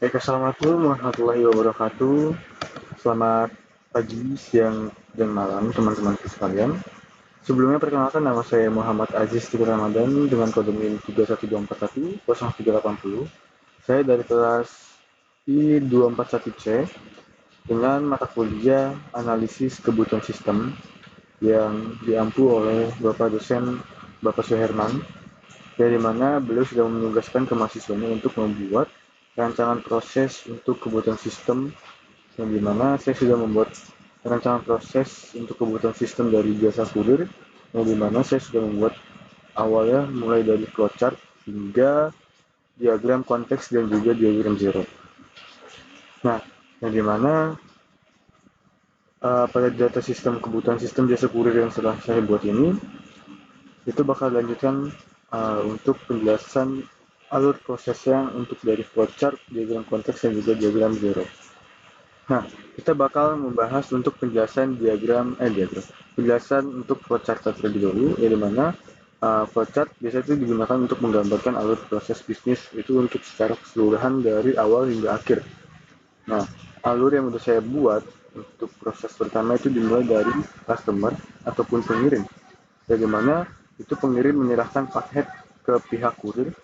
Assalamualaikum warahmatullahi wabarakatuh. Selamat pagi, siang, dan malam teman-temanku sekalian. Sebelumnya perkenalkan, nama saya Muhammad Aziz Tidur Ramadan dengan kode NIM 31241 Saya dari kelas I241C dengan mata kuliah analisis kebutuhan sistem yang diampu oleh Bapak dosen Bapak Suherman, dari mana beliau sudah menugaskan ke mahasiswanya untuk membuat rancangan proses untuk kebutuhan sistem, yang dimana saya sudah membuat rancangan proses untuk kebutuhan sistem dari jasa kurir, yang dimana saya sudah membuat awalnya mulai dari flowchart hingga diagram konteks dan juga diagram zero. Nah, yang dimana pada data sistem kebutuhan sistem jasa kurir yang setelah saya buat ini, itu bakal lanjutkan untuk penjelasan alur prosesnya untuk dari flowchart, diagram konteks, dan juga diagram zero. Nah, kita bakal membahas untuk penjelasan penjelasan untuk flowchart terlebih dahulu, di mana flowchart biasanya itu digunakan untuk menggambarkan alur proses bisnis itu untuk secara keseluruhan dari awal hingga akhir. Nah, alur yang sudah saya buat untuk proses pertama itu dimulai dari customer ataupun pengirim, di mana itu pengirim menyerahkan paket ke pihak kurir,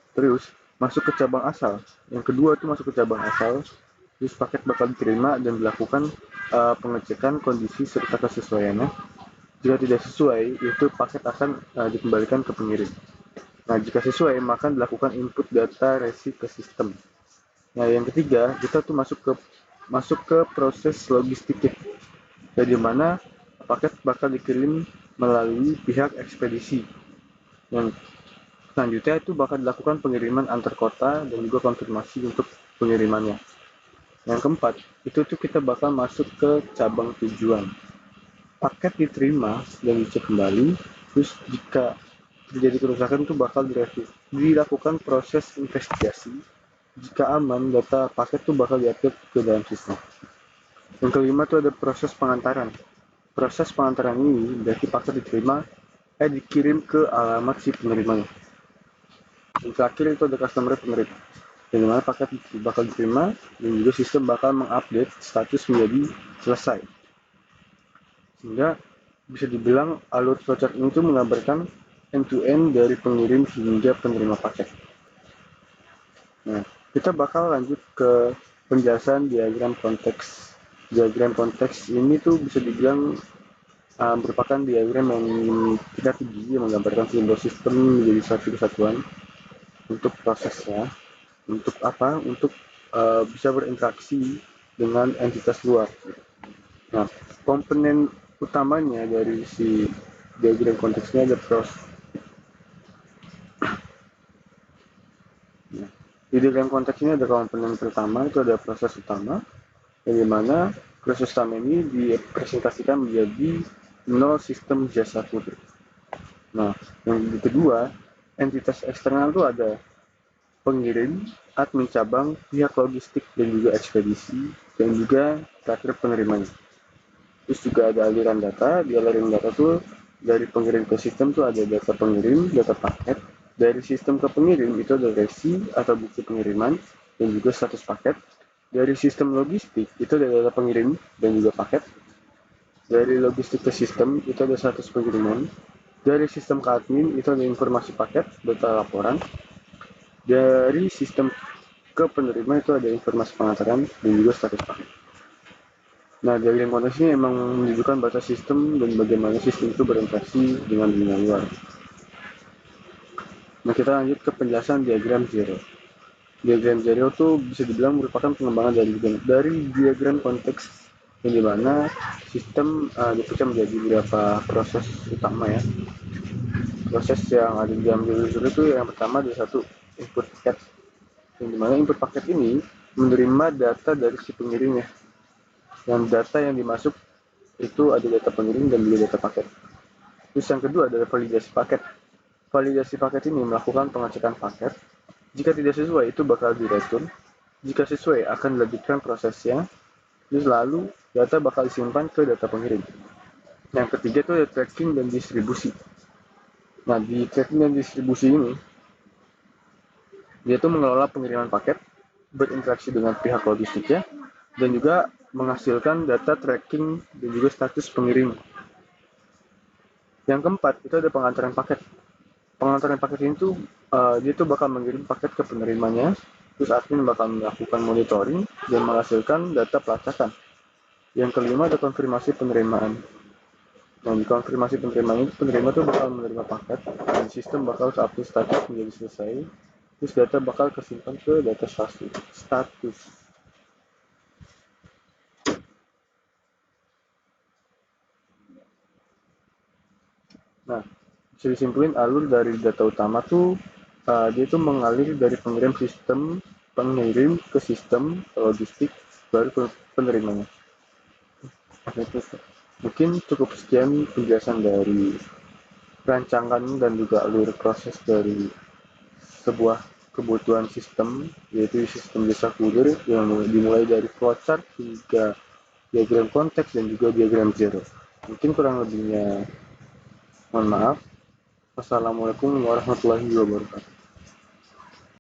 terus masuk ke cabang asal. Yang kedua itu masuk ke cabang asal, terus paket bakal diterima dan dilakukan pengecekan kondisi serta kesesuaiannya. Jika tidak sesuai, itu paket akan dikembalikan ke pengirim. Nah, jika sesuai, maka dilakukan input data resi ke sistem. Nah, yang ketiga, kita tuh masuk ke proses logistik, di mana paket bakal dikirim melalui pihak ekspedisi. Yang selanjutnya itu bakal dilakukan pengiriman antar kota dan juga konfirmasi untuk pengirimannya. Yang keempat, itu tuh kita bakal masuk ke cabang tujuan. Paket diterima dan dicek kembali, terus jika terjadi kerusakan itu bakal dilakukan proses investigasi. Jika aman, data paket itu bakal diupload ke dalam sistem. Yang kelima itu ada proses pengantaran. Proses pengantaran ini berarti paket dikirim ke alamat si penerimanya. Yang terakhir itu ada customer pengirim, di mana paket bakal diterima dan juga sistem bakal mengupdate status menjadi selesai. Sehingga bisa dibilang alur flowchart ini itu menggambarkan end-to-end dari pengirim hingga penerima paket. Nah, kita bakal lanjut ke penjelasan diagram konteks. Diagram konteks ini tuh bisa dibilang merupakan diagram yang kita tuju menggambarkan simbol sistem menjadi satu kesatuan untuk prosesnya. Untuk apa? Untuk bisa berinteraksi dengan entitas luar. Nah, komponen utamanya dari si diagram konteksnya ada Nah, di diagram konteks ini ada komponen pertama, itu ada proses utama, yang dimana proses utama ini dipresentasikan menjadi nol sistem jasa kurir. Nah, yang kedua, entitas eksternal itu ada pengirim, admin cabang, pihak logistik, dan juga ekspedisi, dan juga terakhir penerimanya. Terus juga ada aliran data. Di aliran data tuh dari pengirim ke sistem tuh ada data pengirim, data paket. Dari sistem ke pengirim itu ada resi atau bukti pengiriman dan juga status paket. Dari sistem logistik itu ada data pengirim dan juga paket. Dari logistik ke sistem itu ada status pengiriman. Dari sistem ke admin itu ada informasi paket, data laporan. Dari sistem ke penerima itu ada informasi pengantaran dan juga status paket. Nah, diagram konteks ini emang menunjukkan batas sistem dan bagaimana sistem itu berinteraksi dengan dunia luar. Nah, kita lanjut ke penjelasan diagram zero. Diagram zero itu bisa dibilang merupakan pengembangan dari diagram konteks, yang dimana sistem dipecah menjadi beberapa proses utama ya. Proses yang ada di dalam diagram zero itu yang pertama ada satu input paket, yang dimana input paket ini menerima data dari si pengirimnya. Yang data yang dimasuk itu ada data pengirim dan juga data paket. Terus yang kedua adalah validasi paket. Validasi paket ini melakukan pengecekan paket. Jika tidak sesuai, itu bakal direturn. Jika sesuai, akan dilanjutkan prosesnya. Terus lalu, data bakal disimpan ke data pengirim. Yang ketiga itu ada tracking dan distribusi. Nah, di tracking dan distribusi ini, dia tuh mengelola pengiriman paket, berinteraksi dengan pihak logistiknya, dan juga menghasilkan data tracking dan juga status pengirim. Yang keempat, itu ada pengantaran paket. Pengantaran paket ini tuh dia tuh bakal mengirim paket ke penerimanya, terus admin bakal melakukan monitoring dan menghasilkan data pelacakan. Yang kelima ada konfirmasi penerimaan. Nah, di konfirmasi penerimaan itu penerima tuh bakal menerima paket dan sistem bakal update status menjadi selesai. Terus data bakal kesimpan ke data status. Nah, bisa disimpulin alur dari data utama tuh dia tuh mengalir dari pengirim ke sistem logistik baru ke penerimanya. Mungkin cukup sekian penjelasan dari rancangan dan juga alur proses dari sebuah kebutuhan sistem, yaitu sistem jasa kurir yang dimulai dari flowchart hingga diagram konteks dan juga diagram zero. Mungkin kurang lebihnya mohon maaf. Wassalamualaikum warahmatullahi wabarakatuh.